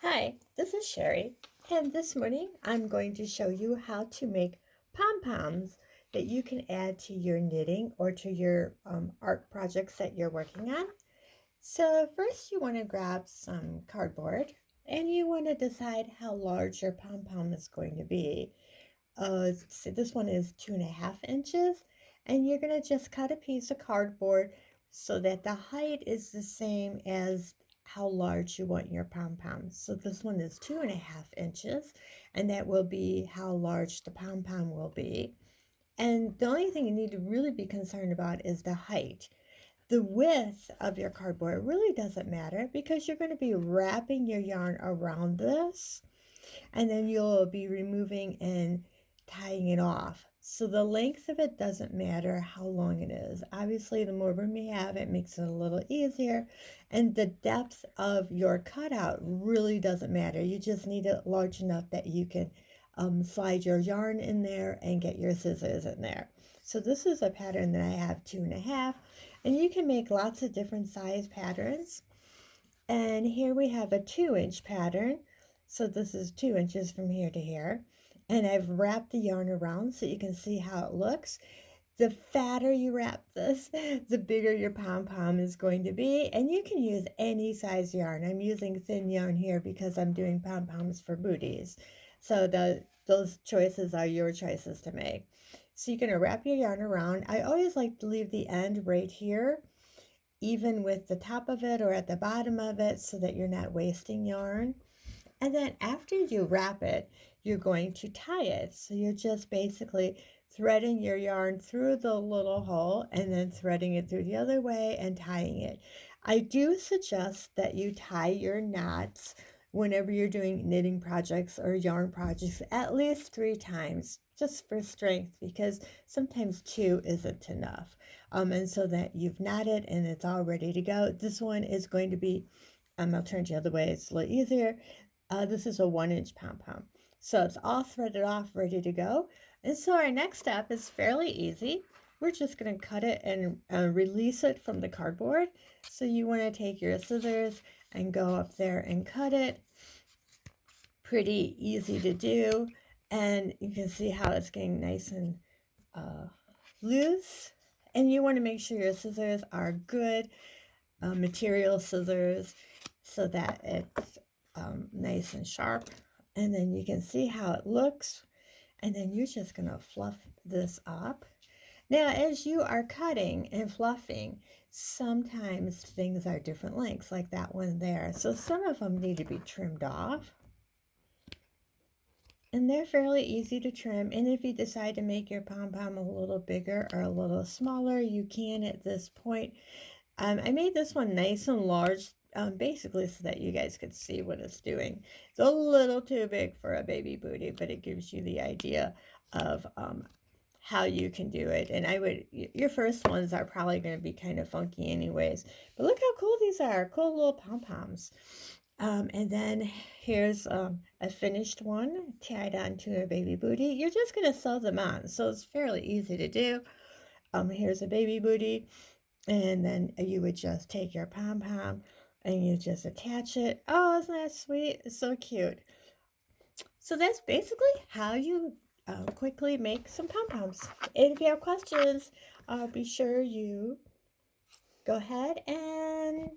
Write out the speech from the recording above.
Hi, this is Sherry, and this morning I'm going to show you how to make pom-poms that you can add to your knitting or to your art projects that you're working on. So first you want to grab some cardboard and you want to decide how large your pom-pom is going to be. So this one is 2.5 inches, and you're going to just cut a piece of cardboard so that the height is the same as how large you want your pom pom. So this one is 2.5 inches, and that will be how large the pom pom will be. And the only thing you need to really be concerned about is the height. The width of your cardboard really doesn't matter because you're going to be wrapping your yarn around this, and then you'll be removing and tying it off. So the length of it doesn't matter how long it is. Obviously, the more room you have, it makes it a little easier. And the depth of your cutout really doesn't matter. You just need it large enough that you can slide your yarn in there and get your scissors in there. So this is a pattern that I have 2.5, and you can make lots of different size patterns. And here we have a 2-inch pattern. So this is 2 inches from here to here. And I've wrapped the yarn around so you can see how it looks. The fatter you wrap this, the bigger your pom-pom is going to be. And you can use any size yarn. I'm using thin yarn here because I'm doing pom-poms for booties. So those choices are your choices to make. So you're going to wrap your yarn around. I always like to leave the end right here, even with the top of it or at the bottom of it, so that you're not wasting yarn. And then after you wrap it, you're going to tie it. So you're just basically threading your yarn through the little hole and then threading it through the other way and tying it. I do suggest that you tie your knots whenever you're doing knitting projects or yarn projects at least 3 times, just for strength, because sometimes two isn't enough. And so that you've knotted and it's all ready to go. This one is going to be, I'll turn it the other way, it's a little easier. This is a 1-inch pom-pom. So it's all threaded off, ready to go. And so our next step is fairly easy. We're just going to cut it and release it from the cardboard. So you want to take your scissors and go up there and cut it. Pretty easy to do. And you can see how it's getting nice and loose. And you want to make sure your scissors are good material scissors so that it's nice and sharp. And then you can see how it looks. And then you're just going to fluff this up. Now, as you are cutting and fluffing, sometimes things are different lengths, like that one there. So some of them need to be trimmed off. And they're fairly easy to trim. And if you decide to make your pom-pom a little bigger or a little smaller, you can at this point. I made this one nice and large, basically so that you guys could see what it's doing. It's a little too big for a baby booty, but it gives you the idea of how you can do it. And your first ones are probably going to be kind of funky anyways. But look how cool these are, cool little pom-poms. And then here's a finished one tied onto a baby booty. You're just going to sew them on, so it's fairly easy to do. Here's a baby booty. And then you would just take your pom-pom and you just attach it. Oh, isn't that sweet? It's so cute. So that's basically how you quickly make some pom-poms. And if you have questions, be sure you go ahead and